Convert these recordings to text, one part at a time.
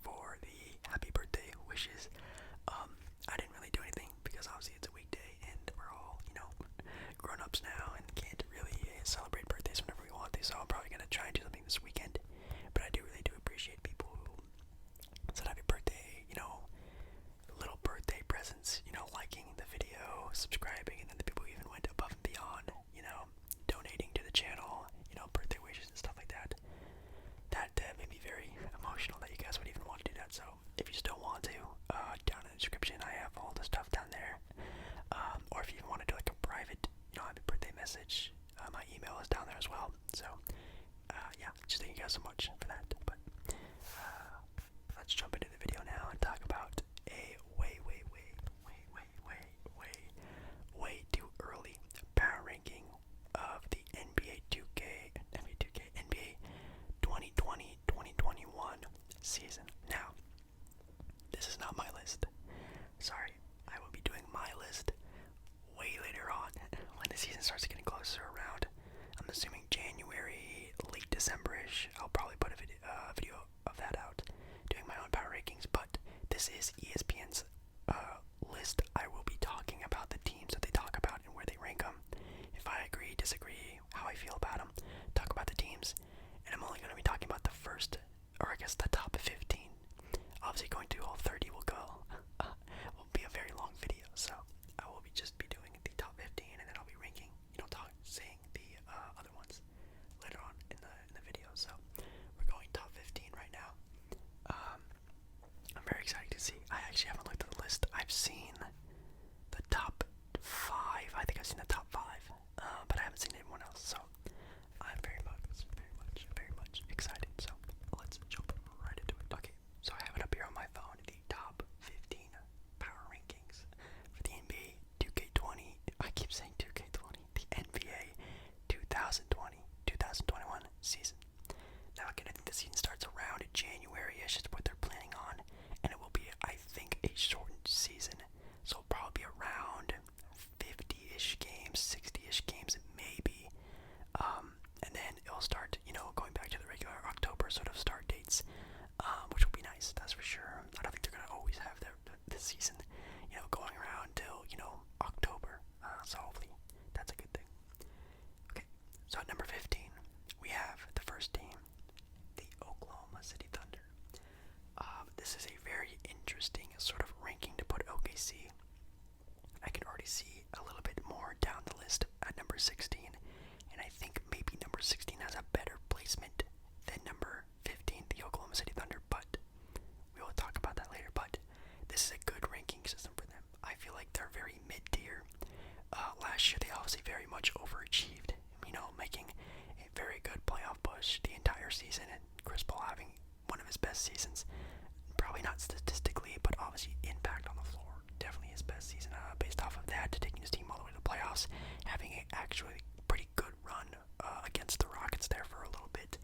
for the happy birthday wishes. I didn't really do anything because obviously it's a weekday and we're all, grown-ups now and can't really celebrate birthdays whenever we want to, so I'm probably gonna try and do something this weekend. But I really do appreciate people who said happy birthday, little birthday presents, liking the video, subscribing, and then the people who even went above and beyond, donating to the channel, birthday wishes and stuff like that. That made me very emotional that you guys would even want to do that. So if you still want to, down in the description I have all the stuff down there. Or if you even want to do like a private, happy birthday message, my email is down there as well. So yeah, just thank you guys so much for that. But let's jump into the video now and talk about a way too early power ranking of the NBA 2020-2021 season. Now, this is not my list. Sorry, I will be doing my list way later on when the season starts getting closer around. I'm assuming January, late December-ish. I'll probably put a video of that out, doing my own power rankings. But this is ESPN's list. I will be talking about the teams that they talk about and where they rank them. If I agree, disagree, how I feel about them, talk about the teams. And I'm only going to be talking about the first, or I guess the top 15. Obviously going to all 30 will be a very long video, so I will just be doing the top 15, and then I'll be ranking, saying the other ones later on in the video. So we're going top 15 right now. I'm very excited to see. I actually haven't looked at the list. I've seen the top 5. I think I've seen the top 5, but I haven't seen anyone else. So I'm very much excited. So let's jump right into it. Okay, so I have it up here on my phone. The top 15 power rankings for the NBA 2K20. I keep saying 2K20. The NBA 2020-2021 season. Now again, I think the season starts around January-ish is what they're planning on, and it will be, I think, a shortened season. So it'll probably be around 50-ish games, 60-ish games, maybe. And then it'll start, going back to the regular October sort of start dates, which will be nice, that's for sure. I don't think they're going to always have this season, going around till, October. So hopefully that's a good thing. Okay, so at number 15, we have the first team, the Oklahoma City Thunder. This is a very interesting sort of ranking to put OKC. I can already see a little bit more down the list at number 16, and I think maybe number 16 has a better placement than number 15, the Oklahoma City Thunder, but we will talk about that later. But this is a good ranking system for them. I feel like they're very mid-tier. Last year they obviously very much overachieved, making a very good playoff push the entire season, and Chris Paul having one of his best seasons. Probably not statistically, but obviously impact on the floor. Definitely his best season based off of that, taking his team all the way to the playoffs, having a actually pretty good run against the Rockets there for a little bit.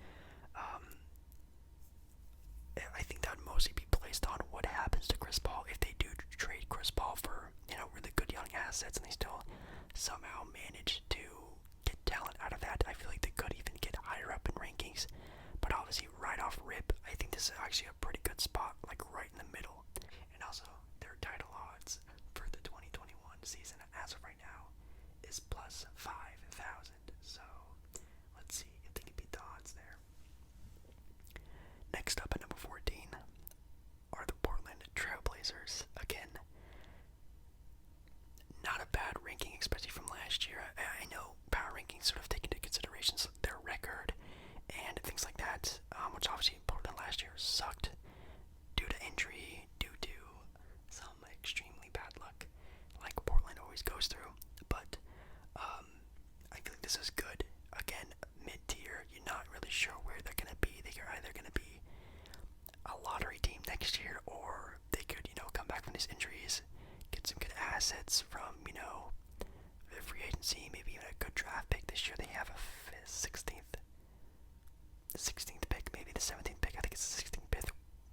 I think that would mostly be placed on what happens to Chris Paul if they do trade Chris Paul for, really good young assets, and they still somehow manage to get talent out of that. I feel like they could even get higher up in rankings, but obviously right off rip, I think this is actually a pretty good spot, like right in the middle. And also, their title odds for the 2021 season as of right now is plus 5,000. So let's see if they can beat the odds there. Next up at number 14 are the Portland Trailblazers. Again, not a bad ranking, especially from last year. I know power rankings sort of take into consideration their record and things like that, which obviously Portland last year sucked due to injury, due to some extremely bad luck, like Portland always goes through. But I feel like this is good. Again, mid-tier, you're not really sure where they're going to be. They're either going to be a lottery team next year, or they could, come back from these injuries, get some good assets from, the free agency, maybe even a good draft pick. This year they have a 16th pick, maybe the 17th pick. I think it's the 16th pick,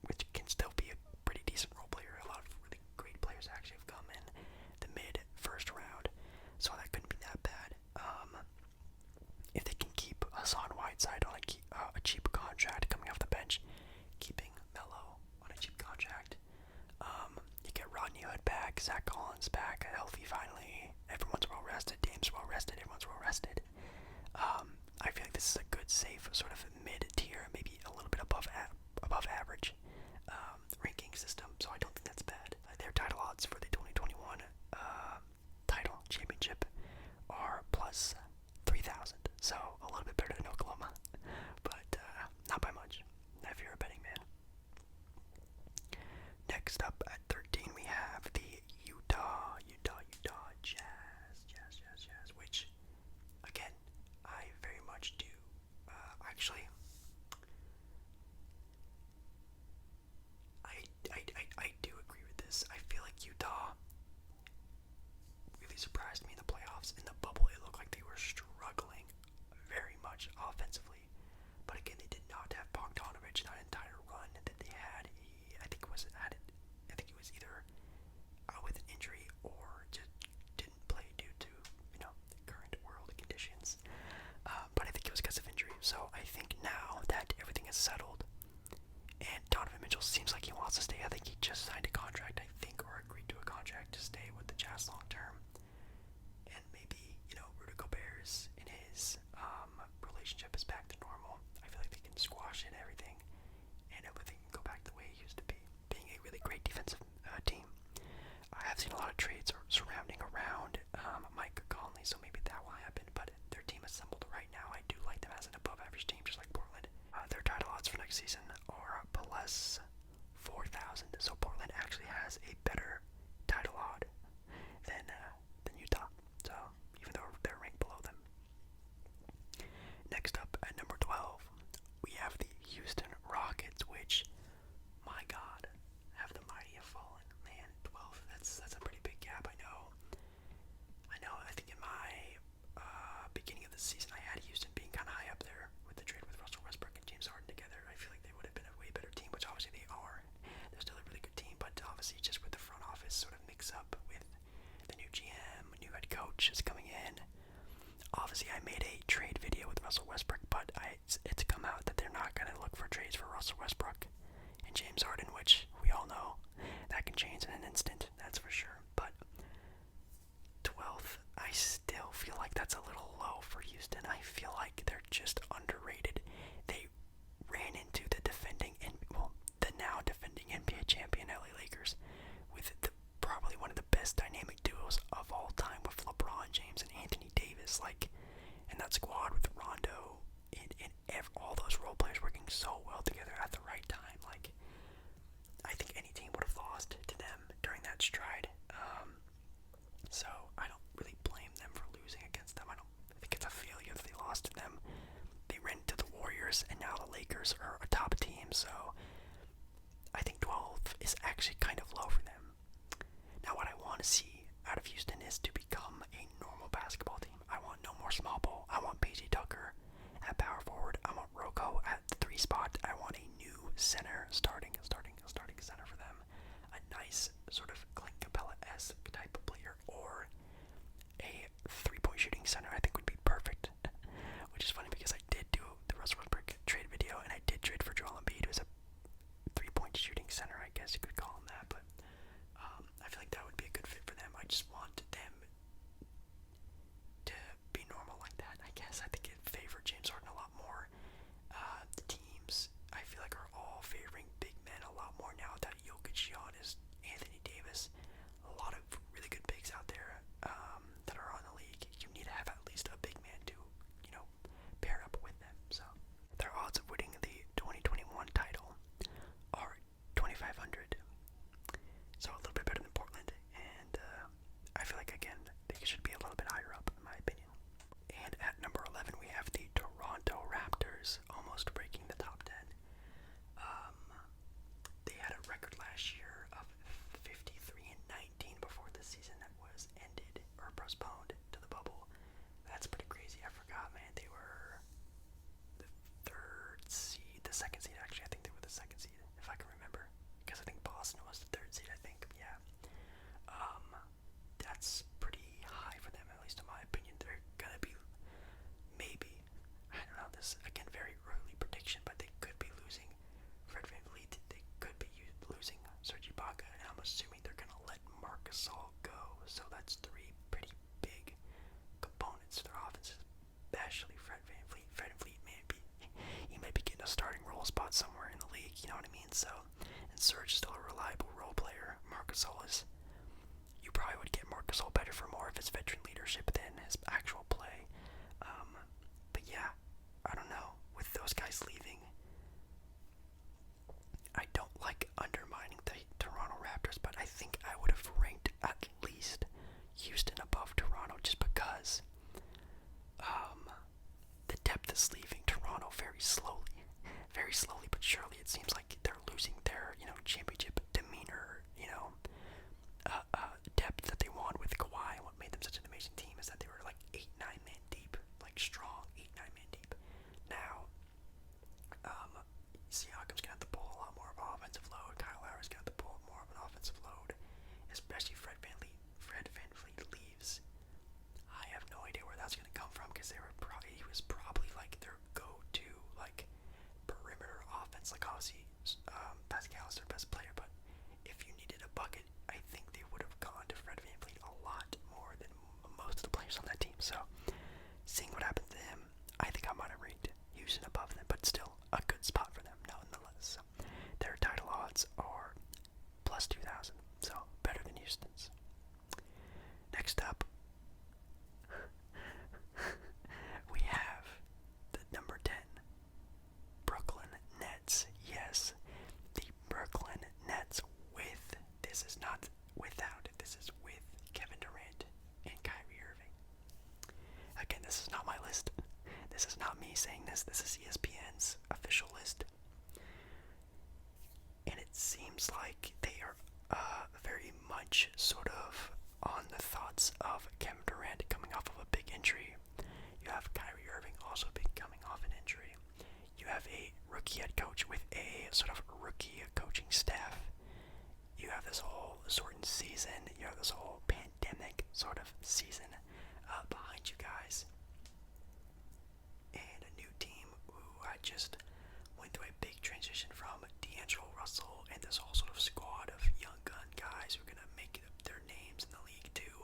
which can still be a pretty decent role player. A lot of really great players actually have come in the mid-first round, so that couldn't be that bad. If they can keep Hassan Whiteside on a cheap contract coming off the bench, keeping Melo on a cheap back. Zach Collins back, healthy finally. Everyone's well rested. Dame's well rested. Everyone's well rested. I feel like this is a good, safe sort of mid-tier, maybe a little bit above average ranking system. So I don't think that's bad. Their title odds for the 2021 title championship are plus 3,000. So a little bit better than Oklahoma, but not by much. If you're a betting man. Next up at 13, we have the Utah Jazz, which, again, I very much do. Actually, I do agree with this. I feel like Utah really surprised me in the playoffs. In the bubble, it looked like they were struggling very much offensively. But again, they did not have Bogdanovich that entire run that they had. I think it was either out with an injury or just didn't play due to the current world conditions. But I think it was because of injury. So I think now that everything is settled, and Donovan Mitchell seems like he wants to stay. I think he just signed a contract, or agreed to a contract to stay with the Jazz long term. And maybe Rudy Gobert's in his relationship is back to normal. I feel like they can squash it and everything can go back the way it used to be, being a really great defensive team. I have seen a lot of trades surrounding around Mike Conley, so maybe that will happen, but their team assembled right now. I do like them as an above average team, just like Portland. Their title odds for next season are plus 4,000, so Portland actually has a better title odd than Utah, so even though they're ranked below them. Next up at number 12, we have the Houston Rockets, which, my God, have the mighty have fallen. Man, 12, that's a pretty big gap. I know. I think in my beginning of the season, I had Houston being kind of high up there with the trade with Russell Westbrook and James Harden together. I feel like they would have been a way better team, which obviously they are. They're still a really good team, but obviously just with the front office sort of mix up with the new GM, new head coach is coming in. Obviously, I made a trade video with Russell Westbrook, but it's come out that they're not going to look for trades for Russell Westbrook and James Harden, which we all know that can change in an instant, that's for sure. But 12th, I still feel like that's a little low for Houston. I feel like they're just underrated. They ran into the now defending NBA champion LA Lakers with probably one of the best dynamic duos of all time with LeBron James and Anthony Davis, and that squad with Rondo and all those role players working so well together at the right time. I think any team would have lost to them during that stride. So I don't really blame them for losing against them. I don't think it's a failure that they lost to them. They ran into the Warriors, and now the Lakers are a top team, so I think 12 is actually kind of low for them. Now what I want to see out of Houston is to become a normal basketball team. I want no more small ball. I want PJ Tucker at power forward. I want Rocco at the 3 spot. I want a new center, starting center for them. A nice sort of Clint Capella-esque type of player, or a 3-point shooting center I think would be perfect. Which is funny because I did do the Russell Westbrook trade video, and I did trade for Joel Embiid, who's a 3-point shooting center, I guess you could call him that, but I feel like that would be a good fit for them. I just want them to be normal like that, I guess. I think it favored James Harden a lot more. The teams, I feel like, are all favoring big men a lot more now that Jokic, Giannis, Anthony Davis, a lot of really good bigs out there that are on the league. You need to have at least a big man to, pair up with them. So their odds of winning the 2021 title are 2,500. So a little bit better than Portland, and I feel like, again, they should be a little bit higher up, in my opinion. And at number 11, we Gasol go. So that's three pretty big components to their offense, especially Fred VanVleet. Fred VanVleet he may be getting a starting role spot somewhere in the league, you know what I mean? So, and Serge is still a reliable role player. Marc Gasol is, you probably would get Marc Gasol better for more of his veteran leadership than his actual play. But yeah, I don't know. With those guys leaving, I don't like undermining the Toronto Raptors, but I think I would have ranked at least Houston above Toronto just because the depth is leaving Toronto very slowly but surely. It seems like they're losing their, championship demeanor, depth that they want with Kawhi. What made them such an amazing team is that they were like 8-9 man deep, like strong 8-9 man deep. Now, Siakam's gonna have to pull a lot more of an offensive load. Kyle Lowry's gonna have to pull more of an offensive load, especially Fred VanVleet leaves. I have no idea where that's gonna come from because he was probably like their go-to like perimeter offense. Like obviously, Pascal is their best player, but if you needed a bucket, I think they would have gone to Fred VanVleet a lot more than most of the players on that team. So, seeing what happened to him, I think I might have ranked Houston above them, but still a good spot for them nonetheless. Their title odds are plus 2,000, so better than Houston's. Next up, we have the number 10 Brooklyn Nets. Yes, the Brooklyn Nets this is with Kevin Durant and Kyrie Irving. Again, this is not my list. This is not me saying this. This is ESPN's official list. And it seems like they are very much sort of on the thoughts of Kevin Durant coming off of a big injury. You have Kyrie Irving also coming off an injury. You have a rookie head coach with a sort of rookie coaching staff. You have this whole shortened season. You have this whole pandemic sort of season behind you guys. And a new team who I just went through a big transition from D'Angelo Russell and this whole sort of squad of young gun guys who are going to make their names in the league too.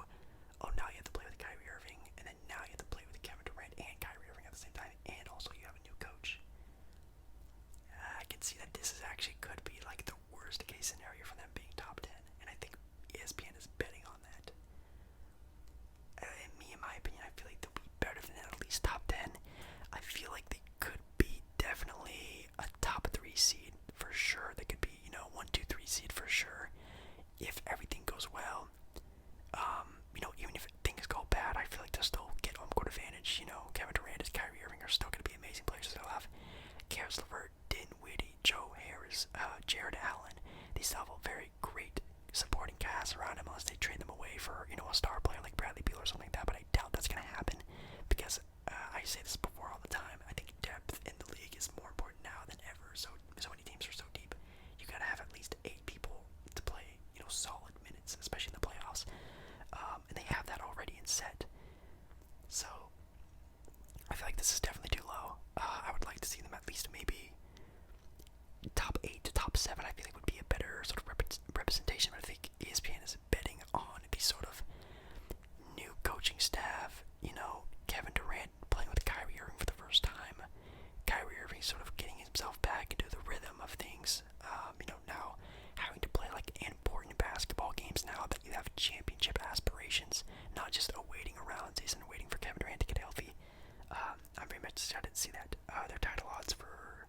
Oh, now you have to play with Kyrie Irving, and then now you have to play with Kevin Durant and Kyrie Irving at the same time, and also you have a new coach. I can see that this is actually could be like the worst case scenario for them being top 10, and I think ESPN is betting on that. In my opinion, I feel like they'll be better than at least top 10. I feel like they could be definitely a top 3 seed for sure. They could be, 1, 2, 3 seed for sure if everything goes well. Even if things go bad, I feel like they'll still get home court advantage. Kevin Durant and Kyrie Irving are still going to be amazing players. They'll have Karis LeVert, Dinwiddie, Joe Harris, Jared Allen. They still have a very great supporting cast around him unless they trade them away for, a star player like Bradley Beal or something like that, but I doubt that's going to happen because I say this before all the time. I think depth in the league is more important now than ever. So many teams are so deep. You got to have at least 8 people to play, solid minutes, especially in the playoffs. And they have that already in set. So I feel like this is definitely too low. I would like to see them at least maybe top 8 to top 7. I feel like would be a better sort of representation. But I think ESPN is betting on the sort of new coaching staff. Kevin Durant playing with Kyrie Irving for the first time. Kyrie Irving sort of getting himself back into the rhythm of things. Now having to play like important basketball games now that you have championship aspirations, not just awaiting a round season, waiting for Kevin Durant to get healthy. I'm very much excited to see that. Their title odds for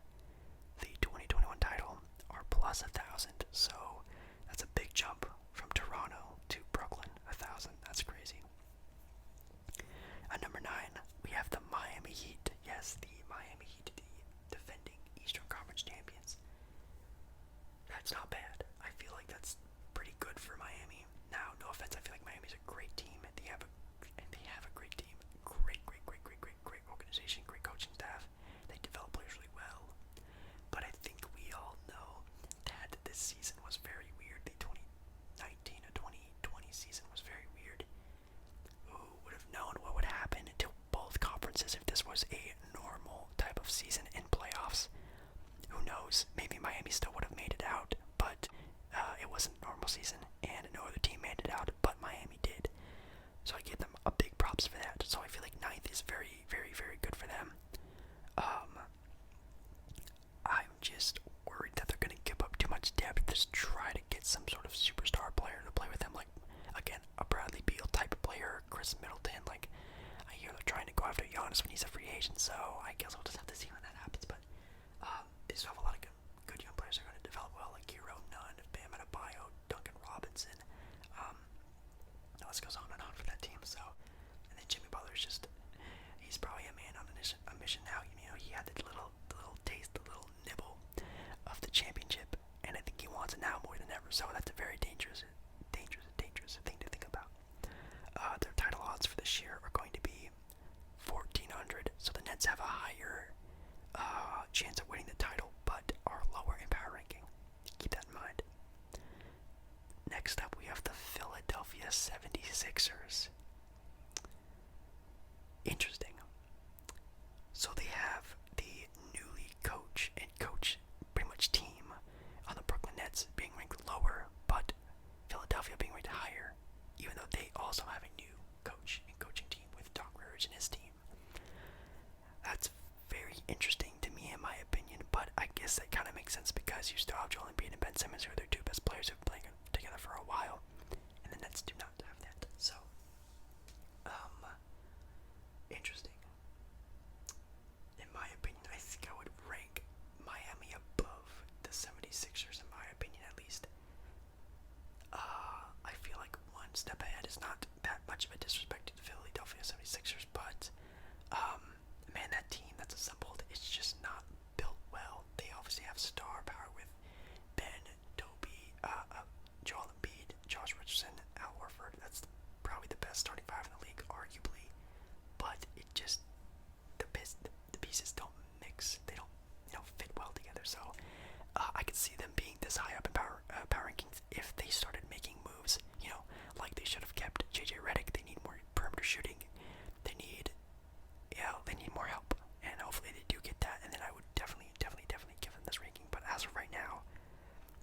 the 2021 title are plus 1,000, so that's a big jump from Toronto to Brooklyn. 1,000, that's crazy. At number 9, we have the Miami Heat. Yes, the Miami Heat, the defending Eastern Conference champions. That's not bad. I feel like that's pretty good for Miami. Now, no offense, I feel like Miami's a great team. They have a great team. Great organization, great coaching staff. They develop players really well. But I think we all know that this season was very weird. The 2019 to 2020 season was very weird. Who would have known what would happen to both conferences if this was a normal type of season in playoffs? Who knows? Maybe Miami still would have made it out, but it wasn't a normal season, and no other team made it out. try to get some sort of superstar player to play with them, like, again, a Bradley Beal type of player, Chris Middleton. Like, I hear they're trying to go after Giannis when he's a free agent, so I guess we'll just have to see when that happens. But they still have a lot of good young players that are going to develop well, like Hero Nunn, Bam Adebayo, Duncan Robinson. The list goes on and on for that team. So, and then Jimmy Butler's he's probably a man on a mission now. You know, he had the little taste, the little nibble of the championship, and I think he wants it now more than ever. So that's a very dangerous thing to think about. Their title odds for this year are going to be 1,400. So the Nets have a higher chance of winning the title, but are lower in power ranking. Keep that in mind. Next up, we have the Philadelphia 76ers. Interesting. So they have the newly coach pretty much team on the Brooklyn Nets being ranked lower, but Philadelphia being ranked higher, even though they also have a new coach and coaching team with Doc Rivers and his team. That's very interesting to me, in my opinion, but I guess that kind of makes sense because you still have Joel Embiid and Ben Simmons, who are their two best players who've been playing together for a while, and the Nets do not have that. So, interesting. In my opinion, I think I would rank Miami above the 76ers, in my opinion, at least. I feel like one step ahead is not that much of a disrespect to the Philadelphia 76ers, but man, that team that's assembled, it's just not built well. They obviously have star power with Ben, Toby, Joel Embiid, Josh Richardson, Al Horford. That's probably the best starting five in the league, arguably. But it just, the pieces don't mix. They don't, fit well together. So I could see them being this high up in power rankings if they started making moves. Like they should have kept JJ Redick. They need more perimeter shooting. They need more help, and hopefully they do get that. And then I would definitely give them this ranking. But as of right now,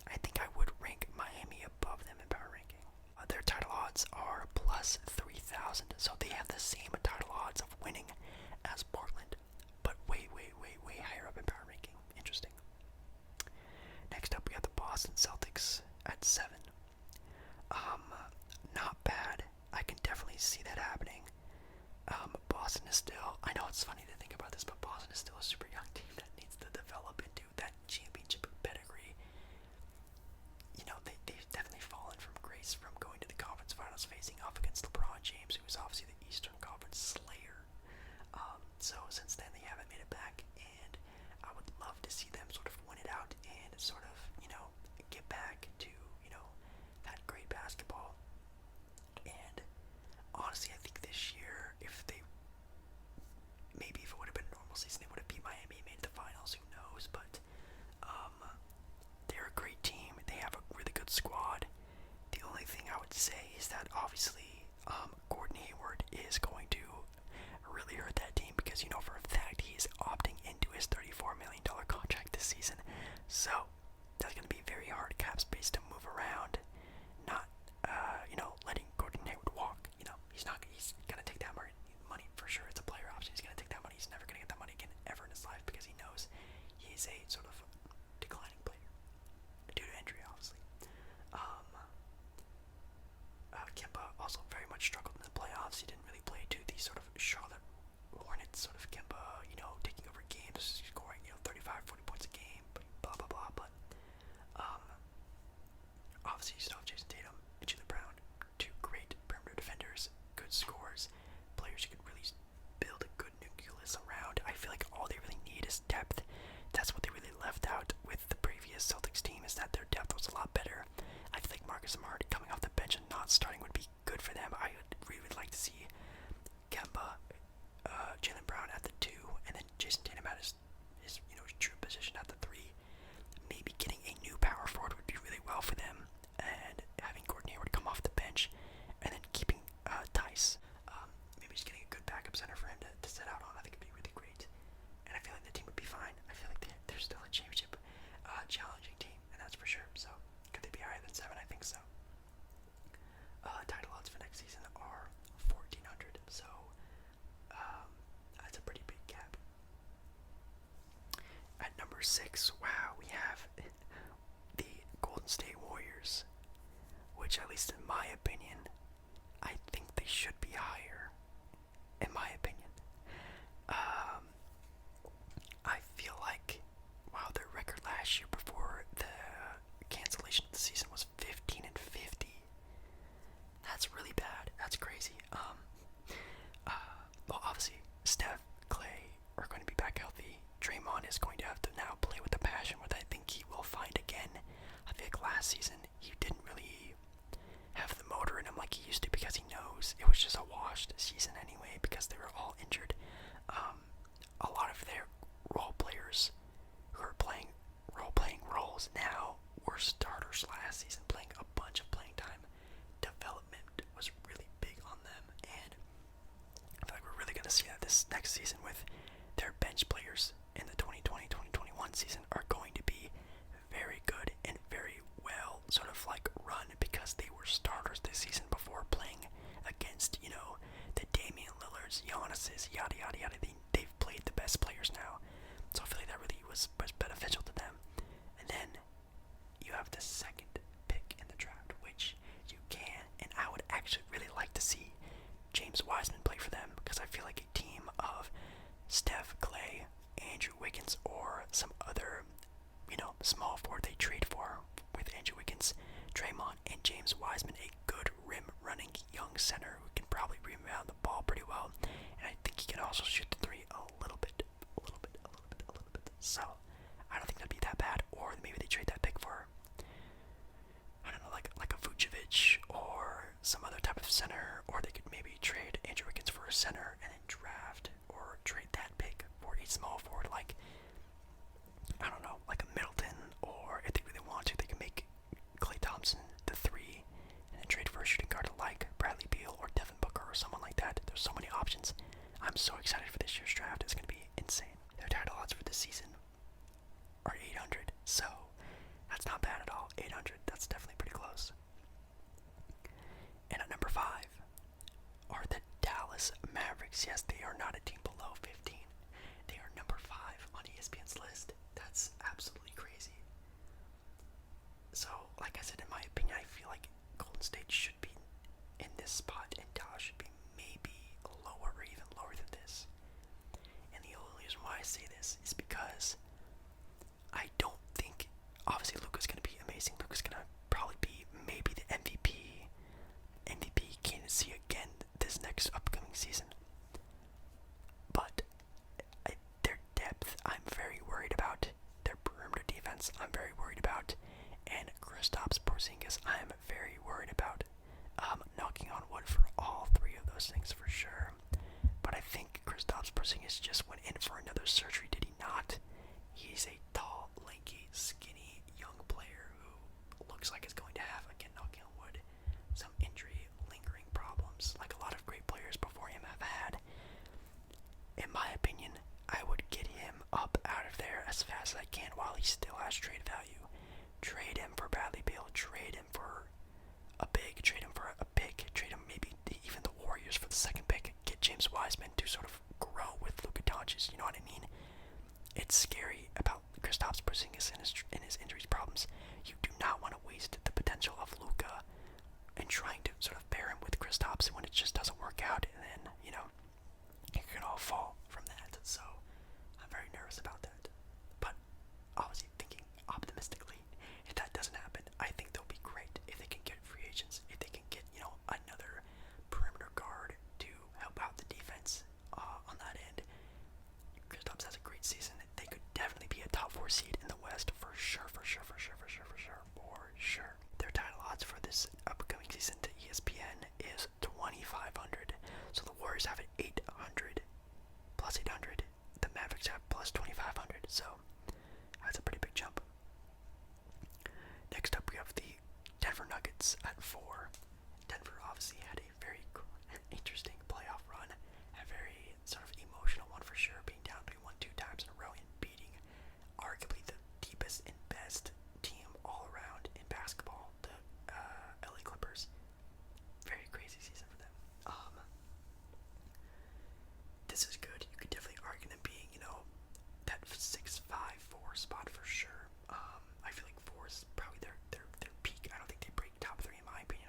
I think I would rank Miami above them in power ranking. Their title odds are plus 3,000, so they have the same title odds of winning as Portland, but way higher up in power ranking. Interesting. Next up, we have the Boston Celtics at 7. Not bad. I can definitely see that happening. Boston is still, I know it's funny to think about this, but Boston is still a super young team that needs to develop into that championship pedigree. They've definitely fallen from grace from going to the conference finals facing off against LeBron James, who is obviously the Eastern Conference slayer. So since then they haven't made it back, and I would love to see them sort of win it out and sort of, get back to, that great basketball. And honestly, I think this year, if it would have been a normal season, they would have beat Miami and made the finals. Who knows? But they're a great team. They have a really good squad. The only thing I would say is that obviously Gordon Hayward is going to really hurt that team because for a fact he's opting into his $34 million contract this season. So that's going to be very hard cap space to move around. Not letting Gordon Hayward walk. He's going to take that money for sure. It's a player option. He's going to take that money. He's never going to get that money again ever in his life because he knows he's a sort of declining player due to injury, obviously. Kemba also very much struggled in the playoffs. He didn't really play to the sort of Charlotte Hornets sort of Kemba, taking over games, scoring, 35, 40 points a game, blah, blah, blah. But obviously you still have Jason Tatum and Jaylen Brown, two great perimeter defenders, good scorers, players you could really build a good nucleus around. I feel like all they really need is depth. That's what they really left out with the previous Celtics team, is that their depth was a lot better. I feel like Marcus Smart coming off the bench and not starting would be good for them. I would like to see Kemba, Jaylen Brown at the 2, and then Jason Tatum at his true position at the 3. Maybe getting a new power forward would be really well for them, and having Gordon Hayward come off the bench, and then keeping Tice. Maybe just getting a good backup center for him to set out on. I think it'd be really great, and I feel like the team would be fine. I feel like they're still a championship challenging team, and that's for sure. So could they be higher than 7? I think so. Title odds for next season are 1,400, so that's a pretty big gap. At number 6, wow, we have the Golden State Warriors. which at least in my opinion, I think they should be higher, in my opinion. I feel like, wow, their record last year before the cancellation of the season was 15-50. That's really bad. That's crazy. Well, obviously, Steph, Clay are going to be back healthy. Draymond is going to have to now play with the passion, which I think he will find again. I think last season he didn't really have the motor in him like he used to because he knows it was just a washed season anyway because they were all injured. A lot of their role players who are playing role-playing roles now were starters last season, playing a bunch of playing time. Development was really big on them, and I feel like we're really going to see that this next season with their bench players in the 2020-2021 season are going to be very good and very well sort of like run because they were starters this season before playing against, you know, the Damian Lillards, Giannis's, yada yada yada. They've played the best players now, so I feel like that really was beneficial to them. And then you have the second pick in the draft, which you can, and I would actually really like to see James Wiseman play for them because I feel like a team of Steph, Clay, Andrew Wiggins, or some other, you know, small forward they trade for with Andrew Wiggins, Draymond, and James Wiseman, a good rim-running young center who can probably rebound the ball pretty well, and I think he can also shoot the three a little bit. So I don't think that'd be that bad. Or maybe they trade that pick for, I don't know, like a Vucevic or some other type of center, or they could maybe trade Andrew Wiggins for a center and then draft or trade that pick for a small forward, like, I don't know, like a Middleton, or if they really want to, they can make Klay Thompson the three and then trade for a shooting guard like Bradley Beal or Devin Booker or someone like that. There's so many options. I'm so excited for this year's draft. It's going to be insane. Their title odds for this season are 800, so that's not bad at all. 800, that's definitely pretty close. And at number 5 are the Dallas Mavericks. Yes, they are not a team below 15. They are number 5 on ESPN's list. That's absolutely crazy. So, like I said, in my opinion, I feel like Golden State should be in this spot, and Dallas should be maybe lower or even lower than this. And the only reason why I say this is because I don't think, obviously Luka's going to be amazing. Luka's going to probably be maybe the MVP candidacy again this next upcoming season. But their depth, I'm very worried about. Their perimeter defense, I'm very worried about. And Kristaps Porzingis, I'm very worried about. Knocking on wood for all three of those things for sure. But I think Kristaps Porzingis just went in for another surgery, did he not? He's a tall, lanky, skinny, young player who looks like he's going to have, again, knocking on wood, some injury, lingering problems, like a lot of great players before him have had. In my opinion, I would get him up out of there as fast as I can while he still has trade value. Trade him for Bradley Beal, trade him for a pick, trade him for a pick, trade him maybe even the Warriors for the second pick, get James Wiseman to sort of grow with Luka Doncic, you know what I mean? It's scary about Kristaps Porzingis and his injuries problems. You do not want to waste the potential of Luka and trying to sort of pair him with Kristaps when it just doesn't work out, and then, you know, it could all fall from that. So I'm very nervous about that. But obviously thinking optimistically, if that doesn't happen, I think they'll be great if they can get free agents, if they can get, you know, another perimeter guard to help out the defense on that end. Kristaps has a great season. They could definitely be a top 4 seed in the West for sure. Their title odds for this upcoming season to ESPN is 2,500. So the Warriors have it 800 plus 800. The Mavericks have plus 2,500. So that's a pretty big jump. Next up, we have the Denver Nuggets at 4. Denver obviously had a very interesting playoff run, a very sort of emotional one for sure, being down 3-1 2 times in a row and beating arguably the deepest and best team all around in basketball, the LA Clippers. Very crazy season for them. This is good. You could definitely argue them being, you know, that 6-5-4 spot for sure. I feel like 4 is probably their peak. I don't think they break top 3 in my opinion.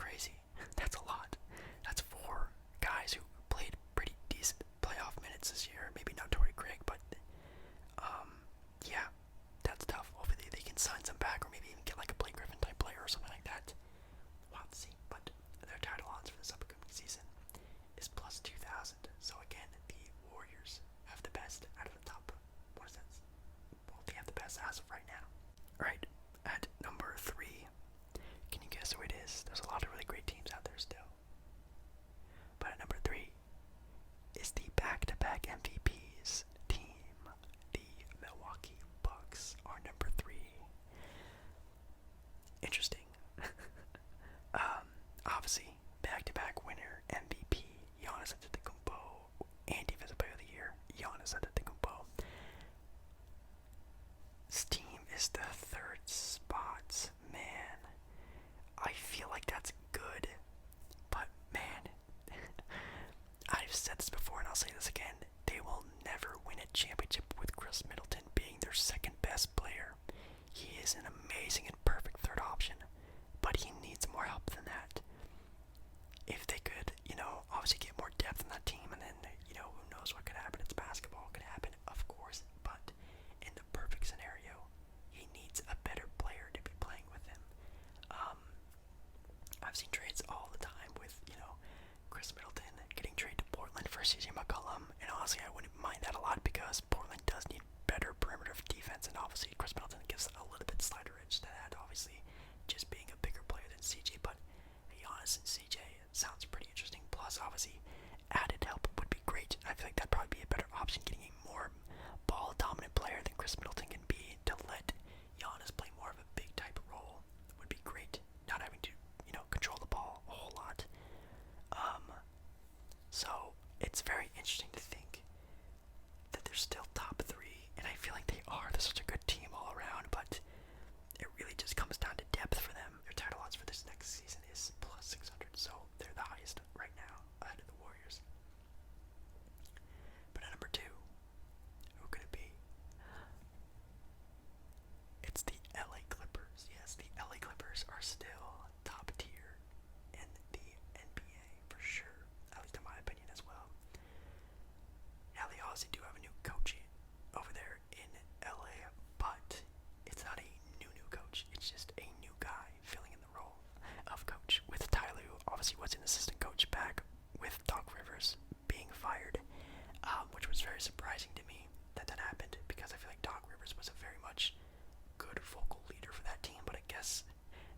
crazy. That's a lot. That's 4 guys who played pretty decent playoff minutes this year. Maybe not Torrey Craig, but yeah, that's tough. Hopefully they can sign some back, or maybe even get like a Blake Griffin type player or something like that. We'll have to see. But their title odds for this upcoming season is plus 2,000. So again, the Warriors have the best out of the top. What is that? Well, they have the best as of right now. Alright, at number 3, can you guess who it is? There's a lot of really great teams out there still. But at number 3 is the back-to-back MVPs team. The Milwaukee Bucks are number 3. Interesting. Obviously, back-to-back winner, MVP, Giannis Antetokounmpo, and Defensive Player of the Year, Giannis Antetokounmpo. This team is the 3rd spot. Man, I feel like that's good, but man, I've said this before and I'll say this again, they will never win a championship with Chris Middleton being their 2nd best player. He is an amazing and perfect 3rd option, but he needs more help than that. If they could, obviously get more depth in that team, and then, who knows what could happen. It's basketball, it could happen, of course, but in the perfect scenario, he needs a better player to be playing with him. I've seen trades all the time with, Chris Middleton getting traded to Portland for CJ McCollum, and honestly, I wouldn't mind that a lot because Portland does need better perimeter defense, and obviously Chris Middleton gives a little bit slighter edge to that, obviously, just being a bigger player than CJ, but Giannis and CJ sounds pretty interesting. Plus, obviously, added help would be great. I feel like that'd probably be a better option, getting a more ball-dominant player than Chris Middleton can be, to let Giannis play more of a big type of role would be great. Not having to, control the ball a whole lot. So it's very interesting to think that they're still top 3, and I feel like they are. They're such a good team all around, but it really just comes down to depth for them. Their title odds for this next season is plus 600, so they're the highest right now ahead of the Warriors. But at number 2, who could it be? It's the LA Clippers. Yes, the LA Clippers are still top tier in the NBA for sure, at least in my opinion as well. Now they obviously do have a new coach over there in LA, but it's not a new coach. It's just a new guy filling in the role of coach, with Ty Lue obviously was an assistant coach back with Doc Rivers being fired, which was very surprising to me that happened, because I feel like Doc Rivers was a very much good vocal leader for that team, but I guess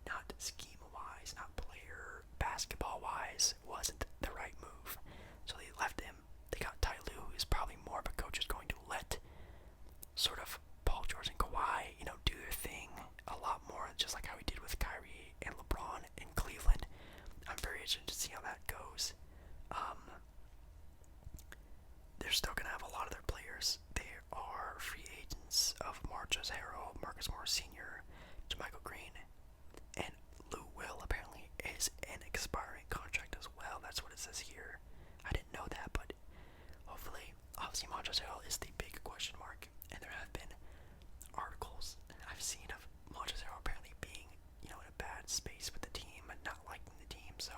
not scheme-wise, not player basketball-wise, wasn't the right move. So they left him. They got Ty Lue, who's probably more of a coach who's going to let sort of Paul George and Kawhi, do their thing a lot more, just like how he did with Kyrie and LeBron in Cleveland. I'm very interested to see how that goes. They're still going to have a lot of their players. They are free agents of Marcus Harrell, Marcus Morris Sr., JaMychal Green, and Lou Will apparently is an expiring contract as well. That's what it says here. I didn't know that, but hopefully, obviously Marcus Harrell is the big question mark, and there have been articles I've seen of Marcus Harrell apparently being, in a bad space with the team and not liking the team. So,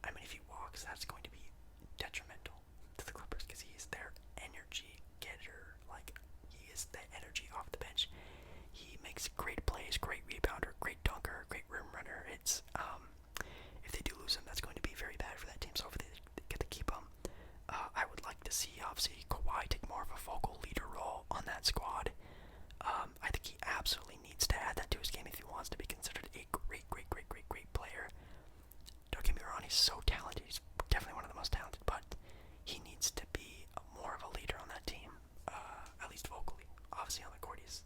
I mean, if he walks, that's going to be detrimental to the Clippers, because he is their energy getter. Like, he is the energy off the bench. He makes great plays, great rebounder, great dunker, great rim runner. It's if they do lose him, that's going to be very bad for that team. So hopefully they get to keep him. I would like to see, obviously, Kawhi take more of a vocal leader role on that squad. I think he absolutely needs to add that to his game if he wants to be considered a great player. Don't get me wrong, he's so talented. He's definitely one of the most talented, but he needs to be more of a leader on that team, at least vocally. Obviously on the court he's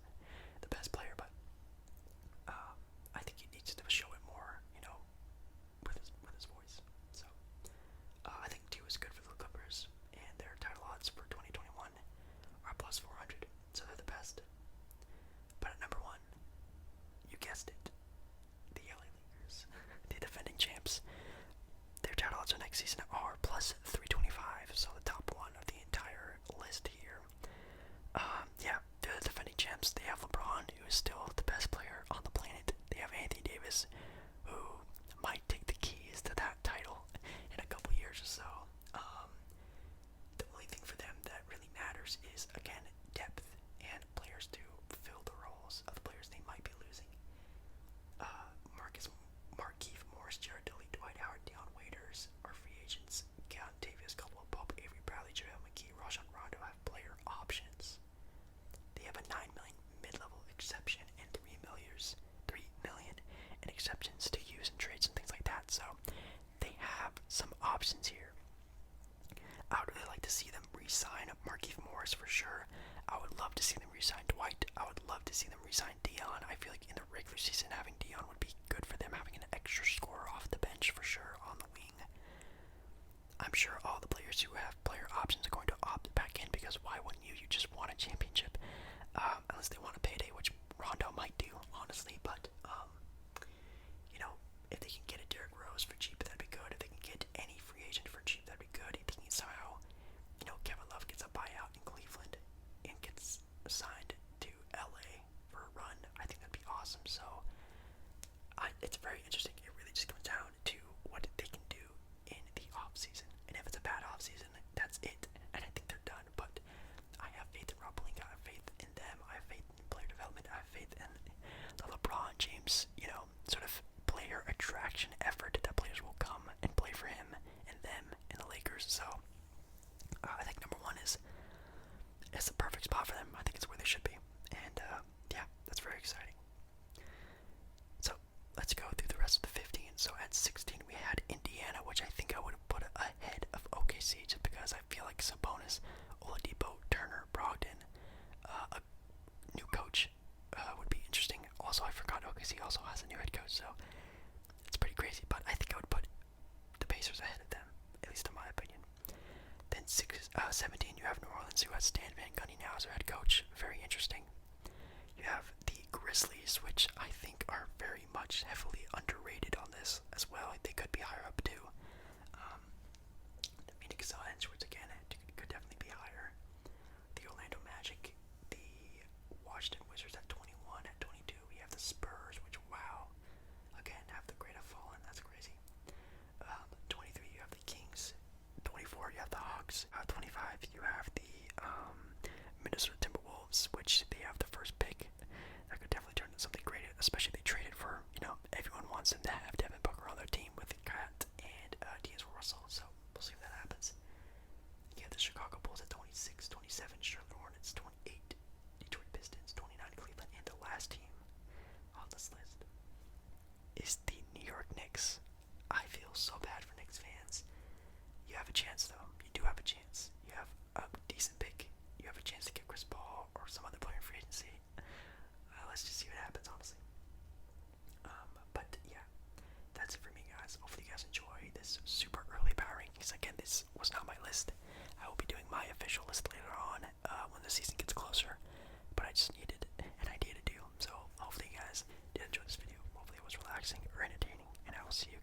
the best player, but I think he needs to show it more, with his voice. So I think 2 is good for the Clippers, and their title odds for 2021 are plus 400, so they're the best. But at number 1, you guessed it, the LA Lakers, the defending champs. Their title odds for next season are plus 325, so the top one of the entire list here. Yeah, they're the defending champs. They have LeBron, who is still the best player on the planet. They have Anthony Davis, who might take the key exceptions to use in trades and things like that. So they have some options here. I would really like to see them re-sign Markieff Morris for sure. I would love to see them re-sign Dwight. I would love to see them re-sign Dion. I feel like in the regular season having Dion would be good for them, having an extra scorer off the bench for sure on the wing. I'm sure all the players who have player options are going to opt back in because why wouldn't you? You just want a championship. Unless they want a payday, which Rondo might do, honestly. But, you know, if they can get a Derrick Rose for cheap, that'd be good. If they can get any free agent for cheap, that'd be good. If they can somehow, you know, Kevin Love gets a buyout in Cleveland and gets signed to LA for a run, I think that'd be awesome. So, it's very interesting. It really just comes down to what they can do in the offseason. And if it's a bad offseason, that's it. And I think they're done. But I have faith in Rob Pelinka. I have faith in them. I have faith in player development. I have faith in the LeBron James, you know, sort of player attraction effort that players will come and play for him and them and the Lakers. So I think number one is it's the perfect spot for them. I think it's where they should be. And yeah, that's very exciting. So let's go through the rest of the 15. So at 16 we had Indiana, which I think I would have put ahead of OKC just because I feel like Sabonis, Oladipo, Turner, Brogdon, a new coach would be interesting. Also, I forgot OKC also has a new head coach, so it's pretty crazy. But I think I would put the Pacers ahead of them, at least in my opinion. Then 17, you have New Orleans, who has Stan Van Gundy now as their head coach. Very interesting. You have the Grizzlies, which I think are very much heavily underrated on this as well. They could be higher up too. The Phoenix Suns, which again could definitely be higher. The Orlando Magic, the Washington Wizards at 21. At 22, we have the Spurs, which wow, again have the great have fallen. That's crazy. 23, you have the Kings. 24, you have the Hawks. 25, you have the Minnesota Timberwolves, which they have the first pick. That could definitely turn into something great, especially if they traded for, you know, everyone wants them to have Devin Booker on their team with Cat and D'Angelo Russell, so we'll see if that happens. You have the Chicago Bulls at 26, 27, Charlotte Hornets, 28, Detroit Pistons, 29, Cleveland, and the last team on this list is the New York Knicks. I feel so bad for Knicks fans. You have a chance, though. You do have a chance. You have a decent pick. You have a chance to get Chris Paul or some other player in free agency. Let's just see what happens, honestly. But yeah, that's it for me, guys. Hopefully you guys enjoy this super early power rankings. Again, this was not my list. I will be doing my official list later on when the season gets closer. But I just needed an idea to do. So hopefully you guys did enjoy this video. Hopefully it was relaxing or entertaining. And I will see you